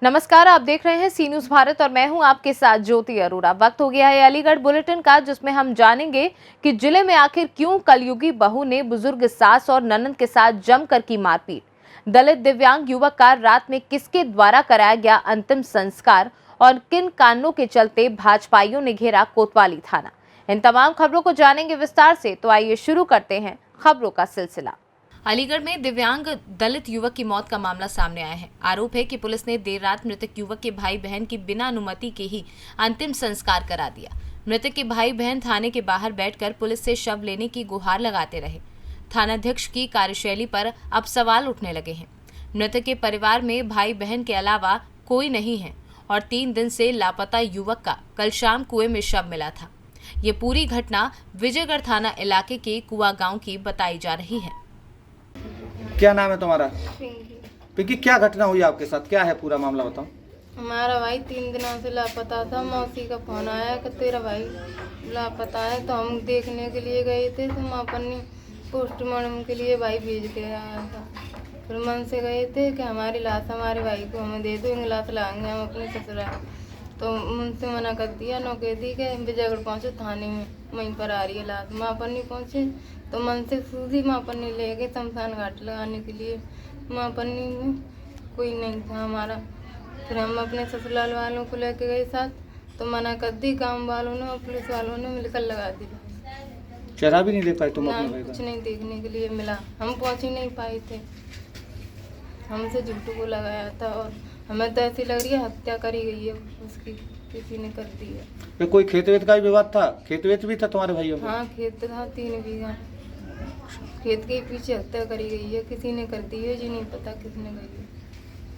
नमस्कार, आप देख रहे हैं सी न्यूज भारत और मैं हूं आपके साथ ज्योति अरोड़ा। वक्त हो गया है अलीगढ़ बुलेटिन का, जिसमें हम जानेंगे कि जिले में आखिर क्यों कलयुगी बहू ने बुजुर्ग सास और ननंद के साथ जमकर की मारपीट। दलित दिव्यांग युवक का रात में किसके द्वारा कराया गया अंतिम संस्कार और किन कारणों के चलते भाजपाइयों ने घेरा कोतवाली थाना। इन तमाम खबरों को जानेंगे विस्तार से, तो आइए शुरू करते हैं खबरों का सिलसिला। अलीगढ़ में दिव्यांग दलित युवक की मौत का मामला सामने आया है। आरोप है कि पुलिस ने देर रात मृतक युवक के भाई बहन की बिना अनुमति के ही अंतिम संस्कार करा दिया। मृतक के भाई बहन थाने के बाहर बैठकर पुलिस से शव लेने की गुहार लगाते रहे। थानाध्यक्ष की कार्यशैली पर अब सवाल उठने लगे हैं। मृतक के परिवार में भाई बहन के अलावा कोई नहीं है और 3 दिन से लापता युवक का कल शाम कुएं में शव मिला था। ये पूरी घटना विजयगढ़ थाना इलाके के कुआ गांव की बताई जा रही है। क्या नाम है तुम्हारा? पिंकी। पिंकी, क्या घटना हुई आपके साथ? क्या है पूरा मामला, बताओ। हमारा भाई 3 दिनों से लापता था। मौसी का फोन आया कि तेरा भाई लापता है, तो हम देखने के लिए गए थे। तो हम अपनी पोस्टमार्टम के लिए भाई भेज के आया था। फिर मन से गए थे कि हमारी लाश हमारे भाई को हमें दे दो, लाश लाएंगे हम अपने ससुराल। तो उनसे मना कर दिया। नो कह दी कि विजयगढ़ पहुँचो थाने में, वहीं पर आ रही है लाश। वहाँ पर नहीं पहुँचे तो मन से सूझी वहाँ पर नहीं ले गए शमशान घाट लगाने के लिए। वहाँ पर नहीं कोई नहीं था हमारा। फिर हम अपने ससुराल वालों को लेके गए साथ, तो मना कर दी। गांव वालों ने और पुलिस वालों ने मिलकर लगा दी। चेहरा भी नहीं देख पाए तुम ना, अपने भाई कुछ का? नहीं देखने के लिए मिला। हम पहुँच ही नहीं पाए थे। हमसे झूठू को लगाया था और हमें तो ऐसी लग रही है हत्या करी गई है उसकी, किसी ने कर दी है। ये कोई खेत वेत का भी विवाद था? खेत वेत भी था तुम्हारे भाइयों में? हाँ, खेत था 3 बीघा। खेत के पीछे हत्या करी गई है, किसी ने कर दी है जी, नहीं पता किसने करी है।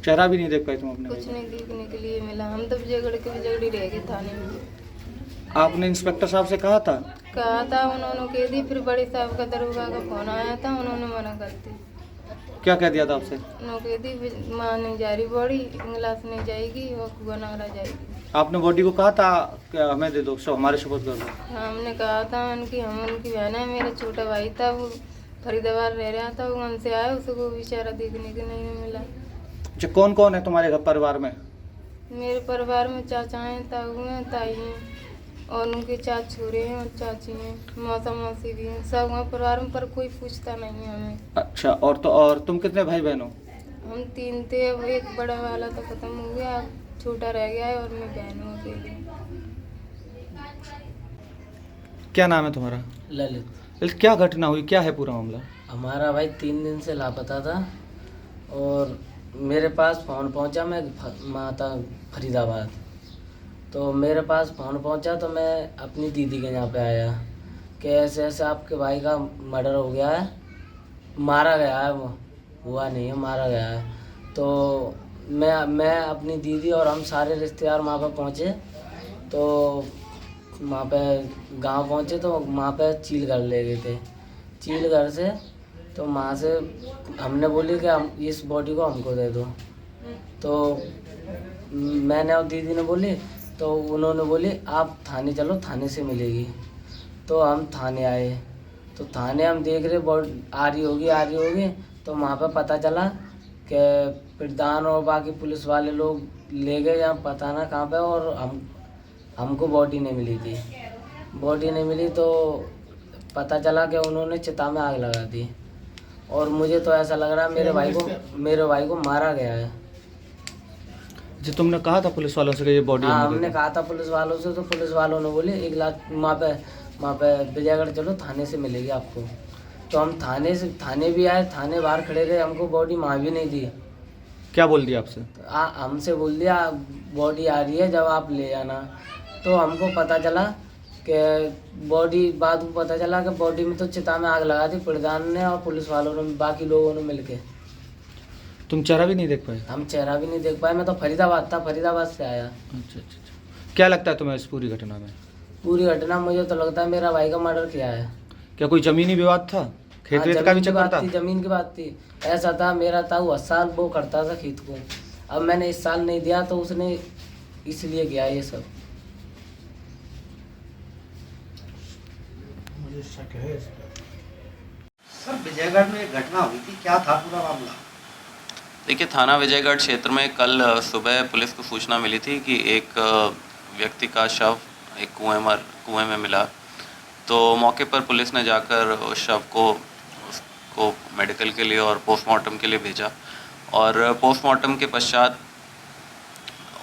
चेहरा भी नहीं देख पाए तुम अपने भाई कुछ नहीं देखने के लिए मिला। हम तो विजयगढ़ के विजयगढ़ ही रह गए थाने में। का? आपने इंस्पेक्टर साहब से कहा था? कहा था, उन्होंने कह दी। फिर बड़े साहब का दरोगा का फोन आया था, उन्होंने मना कर दी। क्या कह दिया था आपसे? उन्होंने कह दी माँ नहीं जा रही, बॉडी इंग्लास नहीं जाएगी और कुआ नगरा जाएगी। आपने बॉडी को कहा था कि हमें दे दो, सो हमारे सुपुर्द कर दो? हाँ, हमने कहा था उनकी, हम उनकी बहन है। मेरा छोटा भाई था, वो फरीदाबाद रह रहा था, वो उनसे आया, उसको बेचारा देखने के नहीं मिला। अच्छा, कौन कौन है तुम्हारे घर परिवार में? मेरे परिवार में चाचा हैं, ताऊ हैं, ताई हैं और उनके 4 छोरे हैं और चाची हैं, मौसा मौसी भी हैं। सब हैं परिवार में, पर कोई पूछता नहीं है हमें। अच्छा, और तुम कितने भाई बहन हो? हम 3 थे, अब एक बड़ा वाला तो खत्म हो गया, अब छोटा रह गया है और मैं बहन हूँ अकेली। क्या नाम है तुम्हारा? ललित। क्या घटना हुई, क्या है पूरा मामला? हमारा भाई 3 दिन से लापता था और मेरे पास फ़ोन पहुंचा। मैं माता फरीदाबाद, तो मेरे पास फ़ोन पहुंचा तो मैं अपनी दीदी के यहाँ पे आया कि ऐसे ऐसे आपके भाई का मर्डर हो गया है, मारा गया है। वो हुआ नहीं है, मारा गया है। तो मैं अपनी दीदी और हम सारे रिश्तेदार वहाँ पे पहुँचे। तो वहाँ पे गांव पहुँचे तो वहाँ पे चीलगढ़ ले गए थे। चीलगढ़ से तो वहाँ से हमने बोली कि हम इस बॉडी को हमको दे दो। तो मैंने और दीदी ने बोली, तो उन्होंने बोली आप थाने चलो, थाने से मिलेगी। तो हम थाने आए, तो थाने हम देख रहे बॉडी आ रही होगी। तो वहाँ पे पता चला कि प्रधान और बाकी पुलिस वाले लोग ले गए या पता ना कहाँ पे, और हमको बॉडी नहीं मिली थी। बॉडी नहीं मिली तो पता चला कि उन्होंने चिता में आग लगा दी। और मुझे तो ऐसा लग रहा है मेरे भाई को मारा गया है। जो तुमने कहा था पुलिस वालों से कि ये बॉडी? हाँ, हमने कहा था पुलिस वालों से, तो पुलिस वालों ने बोले 1 लाख वहाँ पे विजयगढ़ चलो, थाने से मिलेगी आपको। तो हम थाने भी आए, थाने बाहर खड़े रहे, हमको बॉडी वहाँ भी नहीं दी। क्या बोल दिया आपसे? हमसे बोल दिया बॉडी आ रही है, जब आप ले जाना। तो हमको पता चला कि बाद में पता चला कि बॉडी में तो चिता में आग लगा दी प्रधान ने और पुलिस वालों ने, बाकी लोगों ने मिलके। तुम चेहरा भी नहीं देख पाए? हम चेहरा भी नहीं देख पाए। मैं तो फरीदाबाद से आया। अच्छा। क्या लगता है तुम्हें इस पूरी घटना में? पूरी घटना मुझे तो लगता है मेरा भाई का मर्डर किया है। क्या कोई जमीनी विवाद था? खेत वेत का भी चक्कर था? जमीन की बात थी। ऐसा था, मेरा ताऊ हर साल वो करता था खेत को। अब मैंने इस साल नहीं दिया तो उसने इसलिए किया ये सब। मुझे शक है इस पर। सर, विजयगढ़ में एक घटना हुई थी, क्या था पूरा मामला? देखिए, थाना विजयगढ़ क्षेत्र में कल सुबह पुलिस को सूचना मिली थी कि एक व्यक्ति का शव एक कुएं में मिला। तो मौके पर पुलिस ने जाकर उस शव को उसको मेडिकल के लिए और पोस्टमार्टम के लिए भेजा और पोस्टमार्टम के पश्चात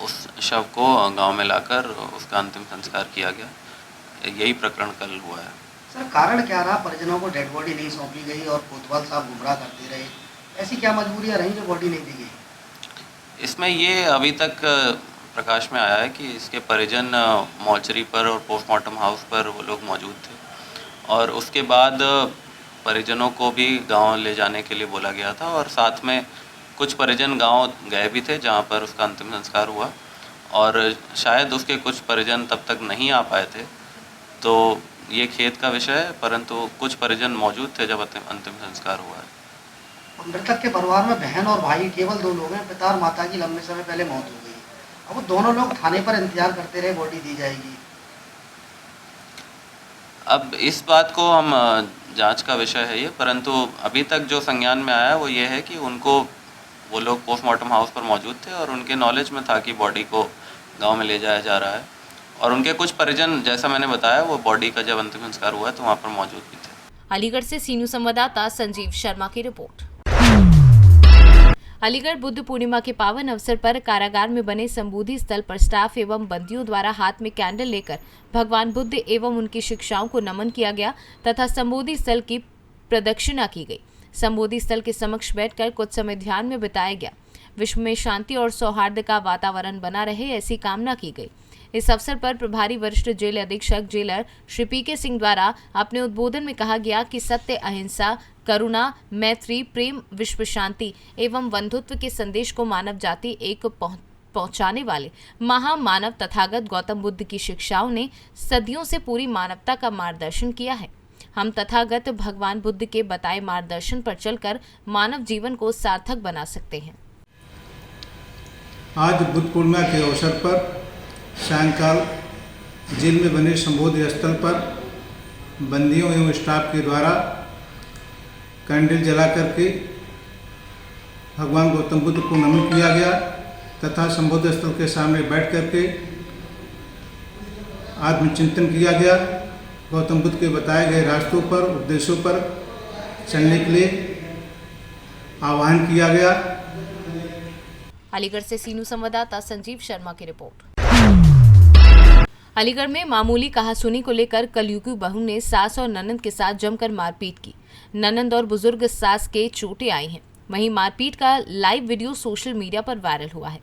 उस शव को गांव में लाकर उसका अंतिम संस्कार किया गया। यही प्रकरण कल हुआ है। सर, कारण क्या रहा? परिजनों को डेड बॉडी नहीं सौंपी गई और कोतवाल साहब गुमराह करते रहे। ऐसी क्या मजबूरियां रही जो बॉडी नहीं दी गई? इसमें ये अभी तक प्रकाश में आया है कि इसके परिजन मॉर्चरी पर और पोस्टमार्टम हाउस पर वो लोग मौजूद थे और उसके बाद परिजनों को भी गांव ले जाने के लिए बोला गया था और साथ में कुछ परिजन गांव गए भी थे जहां पर उसका अंतिम संस्कार हुआ और शायद उसके कुछ परिजन तब तक नहीं आ पाए थे। तो ये खेद का विषय है, परंतु कुछ परिजन मौजूद थे जब अंतिम संस्कार हुआ है। मृतक के परिवार में बहन और भाई केवल 2 लोग हैं। पिता और माता की लंबे समय पहले मौत हो गई। अब वो दोनों लोग थाने पर इंतजार करते रहे, बॉडी दी जाएगी। अब इस बात को हम जांच का विषय है ये, परंतु अभी तक जो संज्ञान में आया वो ये है कि उनको वो लोग पोस्टमार्टम हाउस पर मौजूद थे और उनके नॉलेज में था कि बॉडी को गांव में ले जाया जा रहा है और उनके कुछ परिजन, जैसा मैंने बताया, वो बॉडी का जब अंतिम संस्कार हुआ तो वहाँ पर मौजूद भी थे। अलीगढ़ से सी न्यूज़ संवाददाता संजीव शर्मा की रिपोर्ट। अलीगढ़ बुद्ध पूर्णिमा के पावन अवसर पर कारागार में बने संबोधि स्थल पर स्टाफ एवं बंदियों द्वारा हाथ में कैंडल लेकर भगवान बुद्ध एवं उनकी शिक्षाओं को नमन किया गया तथा संबोधि स्थल की प्रदक्षिणा की गई। संबोधि स्थल के समक्ष बैठकर कुछ समय ध्यान में बिताया गया। विश्व में शांति और सौहार्द का वातावरण बना रहे, ऐसी कामना की गई। इस अवसर पर प्रभारी वरिष्ठ जेल अधीक्षक जेलर श्री पी.के. सिंह द्वारा अपने उद्बोधन में कहा गया कि सत्य, अहिंसा, करुणा, मैत्री, प्रेम, विश्व शांति एवं बंधुत्व के संदेश को मानव जाति एक पहुंचाने वाले महामानव तथागत गौतम बुद्ध की शिक्षाओं ने सदियों से पूरी मानवता का मार्गदर्शन किया है। हम तथागत भगवान बुद्ध के बताए मार्गदर्शन पर चलकर मानव जीवन को सार्थक बना सकते हैं। आज बुद्ध पूर्णिमा के अवसर पर सायंकाल जेल में बने संबोधि स्थल पर बंदियों एवं स्टाफ के द्वारा कैंडल जला करके भगवान गौतम बुद्ध को नमन किया गया तथा संबोधि स्थल के सामने बैठ करके आत्मचिंतन किया गया। गौतम बुद्ध के बताए गए रास्तों पर, उपदेशों पर चलने के लिए आह्वान किया गया। अलीगढ़ से सी न्यूज़ संवाददाता संजीव शर्मा की रिपोर्ट। अलीगढ़ में मामूली कहासुनी को लेकर कलयुगी बहू ने सास और ननंद के साथ जमकर मारपीट की। ननंद और बुजुर्ग सास के चोटें आई हैं। वहीं मारपीट का लाइव वीडियो सोशल मीडिया पर वायरल हुआ है।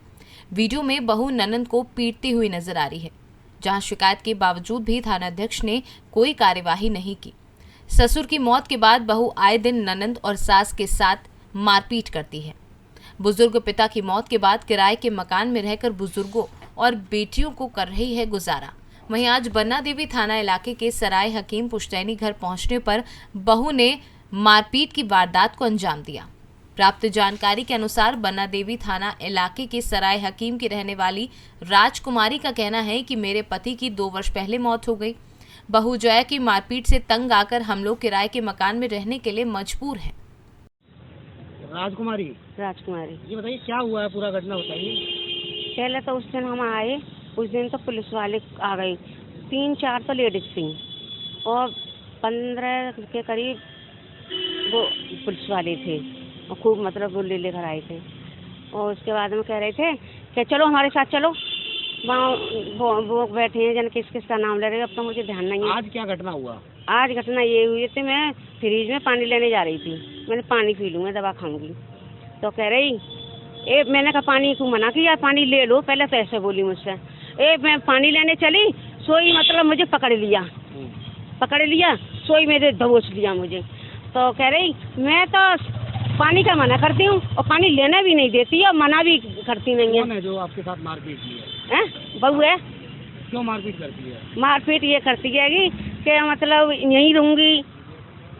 वीडियो में बहू ननंद को पीटती हुई नजर आ रही है, जहां शिकायत के बावजूद भी थानाध्यक्ष ने कोई कार्यवाही नहीं की। ससुर की मौत के बाद बहू आए दिन ननंद और सास के साथ मारपीट करती है। बुजुर्ग पिता की मौत के बाद किराए के मकान में रहकर बुजुर्गों और बेटियों को कर रही है गुजारा। वहीं आज बन्ना देवी थाना इलाके के सराय हकीम पुश्तैनी घर पहुंचने पर बहू ने मारपीट की वारदात को अंजाम दिया। प्राप्त जानकारी के अनुसार बन्ना देवी थाना इलाके के सराय हकीम की रहने वाली राजकुमारी का कहना है कि मेरे पति की 2 वर्ष पहले मौत हो गई। बहू जया की मारपीट से तंग आकर हम लोग किराए के मकान में रहने के लिए मजबूर हैं। राजकुमारी, ये बताइए क्या हुआ है, पूरा घटना बताइए। पहले तो उस दिन हम आए, उस दिन तो पुलिस वाले आ गए, 3-4 तो लेडीज थी और 15 के करीब वो पुलिस वाले थे और खूब मतलब वो लेकर आए थे। और उसके बाद में कह रहे थे कि चलो हमारे साथ चलो, वहाँ वो बैठे हैं, जन किस किस का नाम ले रहे, अब तो मुझे ध्यान नहीं है। आज क्या घटना हुआ? आज घटना ये हुई थी, मैं फ्रिज में पानी लेने जा रही थी, मैंने पानी पी लूँ, मैं दवा खाऊंगी, तो कह रही मैंने कहा पानी को मना किया, पानी ले लो, पहले तो ऐसे बोली मुझसे। मैं पानी लेने चली, सोई मतलब मुझे पकड़ लिया, सोई मेरे दबोच लिया मुझे। तो कह रही मैं तो पानी का मना करती हूँ और पानी लेना भी नहीं देती और मना भी करती नहीं है। कौन है जो आपके साथ मारपीट की है? बहू है। क्यों मारपीट करती है? मारपीट ये करती है कि मतलब यहीं रहूँगी,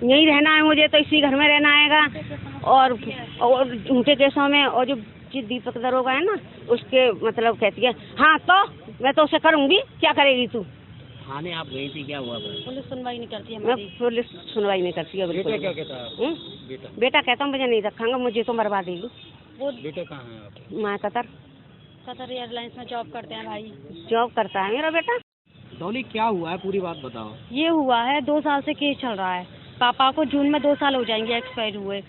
यहीं रहना है मुझे, तो इसी घर में रहना आएगा। और उनके केसों में और जो दीपक दरोगा है ना, उसके मतलब कहती है हाँ तो मैं तो उसे करूँगी, क्या करेगी तू। थाने आप गई थी, क्या हुआ? पुलिस सुनवाई नहीं करती है। पुलिस सुनवाई नहीं करती है। बेटा क्या कहता है? बेटा कहता हूँ मुझे नहीं रखांगा, मुझे तो मरवा देगी। वो बेटे कहाँ हैं आपके? मैं कतर एयरलाइंस में जॉब करते हैं भाई। जॉब करता है मेरा बेटा। डॉली क्या हुआ है, पूरी बात बताओ। ये हुआ है 2 साल से केस चल रहा है। पापा को जून में 2 साल हो जाएंगे एक्सपायर हुए।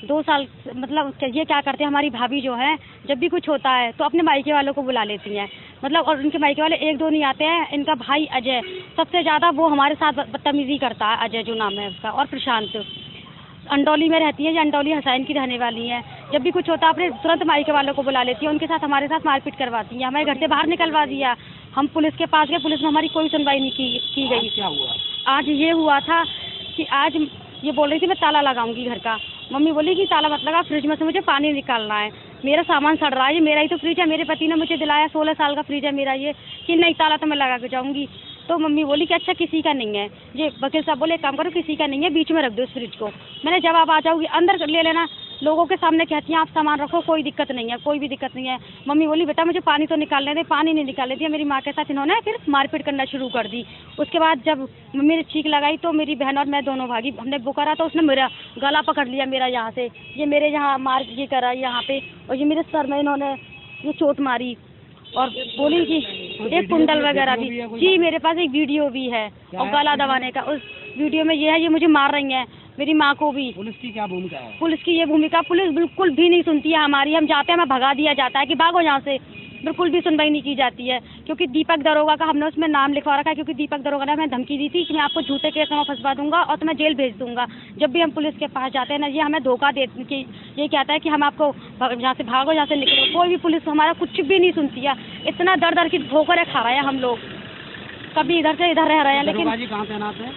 2 साल मतलब ये क्या करते हैं, हमारी भाभी जो है जब भी कुछ होता है तो अपने मायके वालों को बुला लेती हैं, मतलब, और उनके मायके वाले 1-2 नहीं आते हैं। इनका भाई अजय सबसे ज़्यादा वो हमारे साथ बदतमीजी करता है, अजय जो नाम है उसका, और प्रशांत अंडौली में रहती है, जो अंडौली हसैन की रहने वाली है। जब भी कुछ होता है अपने तुरंत मायके वालों को बुला लेती है, उनके साथ हमारे साथ मारपीट करवाती है, हमें घर से बाहर निकलवा दिया। हम पुलिस के पास गए, पुलिस में हमारी कोई सुनवाई नहीं की गई। क्या हुआ? आज ये हुआ था कि आज ये बोल रही थी मैं ताला लगाऊंगी घर का। मम्मी बोली कि ताला मत लगा, फ्रिज में से मुझे पानी निकालना है, मेरा सामान सड़ रहा है, ये मेरा ही तो फ्रिज है, मेरे पति ने मुझे दिलाया, 16 साल का फ्रिज है मेरा ये, कि नहीं ताला तो मैं लगा के जाऊंगी। तो मम्मी बोली कि अच्छा किसी का नहीं है। ये वकील साहब बोले काम करो, किसी का नहीं है, बीच में रख दो इस फ्रिज को। मैंने जवाब आ जाऊंगी अंदर ले लेना, लोगों के सामने कहती हैं आप सामान रखो, कोई दिक्कत नहीं है, कोई भी दिक्कत नहीं है। मम्मी बोली बेटा मुझे पानी तो निकालने दे, पानी नहीं निकालने दिया। मेरी माँ के साथ इन्होंने फिर मारपीट करना शुरू कर दी। उसके बाद जब मम्मी ने चीख लगाई तो मेरी बहन और मैं दोनों भागी, हमने वो करा तो उसने मेरा गला पकड़ लिया मेरा यहाँ से, ये मेरे यहाँ मार ये करा यहाँ पे, और ये मेरे सर में इन्होंने ये चोट मारी और बोली कि एक कुंडल वगैरह भी। जी मेरे पास एक वीडियो भी है और गला दबाने का। उस वीडियो में ये है, ये मुझे मार रही हैं, मेरी माँ को भी। पुलिस की क्या भूमिका है? पुलिस की ये भूमिका, पुलिस बिल्कुल भी नहीं सुनती है हमारी। हम जाते हैं, हमें भगा दिया जाता है कि भागो यहाँ से, बिल्कुल भी सुनवाई नहीं की जाती है। क्योंकि दीपक दरोगा का हमने उसमें नाम लिखवा रखा है, क्योंकि दीपक दरोगा ने हमें धमकी दी थी कि मैं आपको झूठे केस में फंसवा दूंगा और तुम्हें जेल भेज दूंगा। जब भी हम पुलिस के पास जाते हैं ना, ये हमें धोखा दे कि ये कहता है कि हम आपको यहाँ से भागो, यहाँ से निकलो। कोई भी पुलिस हमारा कुछ भी नहीं सुनती है। इतना दर दर की ठोकरें खा रहे हैं हम लोग, कभी इधर से इधर रह रहे हैं। लेकिन कहाँ तैनात है?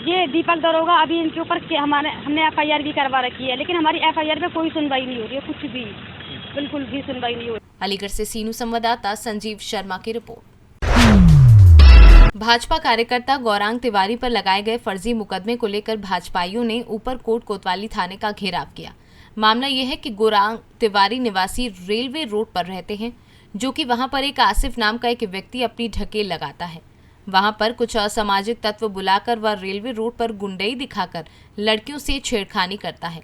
ये दीपक दरोगा अभी इनके ऊपर हमने FIR भी करवा रखी है, लेकिन हमारी FIR पे कोई सुनवाई नहीं हो रही है, कुछ भी, बिल्कुल भी सुनवाई नहीं हो रही। अलीगढ़ से सीनू संवाददाता संजीव शर्मा की रिपोर्ट। भाजपा कार्यकर्ता गौरांग तिवारी पर लगाए गए फर्जी मुकदमे को लेकर भाजपाइयों ने ऊपरकोट कोतवाली थाने का घेराव किया। मामला यह है कि गौरांग तिवारी निवासी रेलवे रोड पर रहते हैं, जो कि वहां पर एक आसिफ नाम का एक व्यक्ति अपनी ढकेल लगाता है। वहां पर कुछ असामाजिक तत्व बुलाकर वह रेलवे रोड पर गुंडई दिखाकर लड़कियों से छेड़खानी करता है।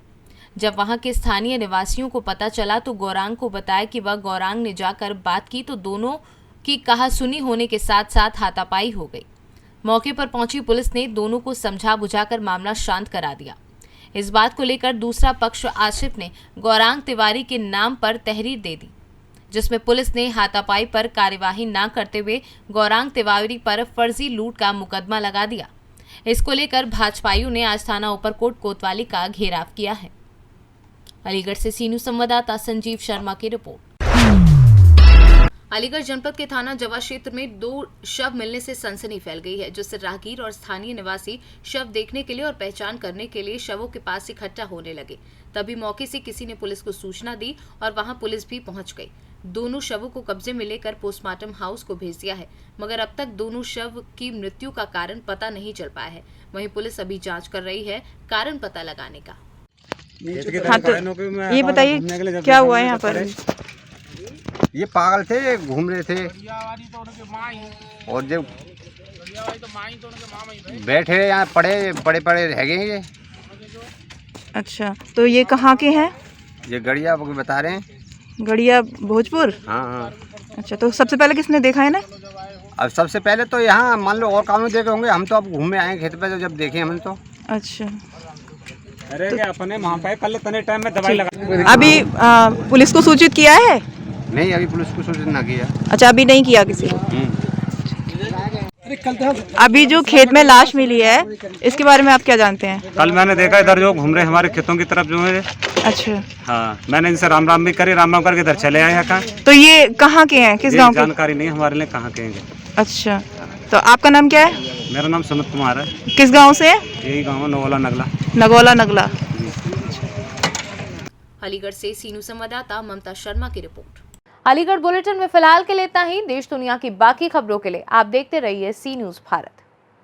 जब वहां के स्थानीय निवासियों को पता चला तो गौरांग को बताया कि वह गौरांग ने जाकर बात की तो दोनों की कहासुनी होने के साथ साथ हाथापाई हो गई। मौके पर पहुंची पुलिस ने दोनों को समझा बुझाकर मामला शांत करा दिया। इस बात को लेकर दूसरा पक्ष आसिफ ने गौरांग तिवारी के नाम पर तहरीर दे दी, जिसमें पुलिस ने हाथापाई पर कार्यवाही न करते हुए गौरांग तिवारी पर फर्जी लूट का मुकदमा लगा दिया। इसको लेकर भाजपाइयों ने आज थाना ऊपरकोट कोतवाली का घेराव किया है। अलीगढ़ से सीनू संवाददाता संजीव शर्मा की रिपोर्ट। अलीगढ़ जनपद के थाना जवा क्षेत्र में 2 शव मिलने से सनसनी फैल गई है, जिससे राहगीर और स्थानीय निवासी शव देखने के लिए और पहचान करने के लिए शवों के पास इकट्ठा होने लगे। तभी मौके से किसी ने पुलिस को सूचना दी और वहां पुलिस भी पहुंच गई। दोनों शवों को कब्जे में लेकर पोस्टमार्टम हाउस को भेज दिया है, मगर अब तक दोनों शव की मृत्यु का कारण पता नहीं चल पाया है। वहीं पुलिस अभी जांच कर रही है कारण पता लगाने का। हाँ, तो ये बताइए क्या हुआ है यहाँ पर? ये पागल थे, घूम रहे थे और जब बैठे यहाँ पड़े पड़े रह गए ये। अच्छा, तो ये कहाँ के हैं? ये गड़िया बता रहे हैं। गड़िया भोजपुर? हाँ हाँ। अच्छा, तो सबसे पहले किसने देखा है ना? अब सबसे पहले तो यहाँ मान लो और कानून देखे होंगे, हम तो अब घूमे आए खेत पे, तो जब देखे हमने तो। अच्छा, अरे तो अपने वहाँ पे कल इतने टाइम में दवाई लगा। अभी पुलिस को सूचित किया है? नहीं, अभी पुलिस को सूचित ना किया। अच्छा, अभी नहीं किया किसी को। अभी जो खेत में लाश मिली है इसके बारे में आप क्या जानते हैं? कल मैंने देखा इधर जो घूम रहे हमारे खेतों की तरफ जो है। अच्छा, हाँ, मैंने इनसे राम राम भी करे, राम राम करके इधर चले आए हैं। तो ये कहाँ के हैं, किस गांव के? जानकारी नहीं हमारे लिए कहाँ के हैं। अच्छा, तो आपका नाम क्या है? मेरा नाम सुमित कुमार है। किस गांव से है? यही गाँव नगोला नगला। नगोला नगला। अलीगढ़ से सीनू संवाददाता ममता शर्मा की रिपोर्ट। अलीगढ़ बुलेटिन में फिलहाल के लिए इतना ही। देश दुनिया की बाकी खबरों के लिए आप देखते रहिए सी न्यूज़ भारत।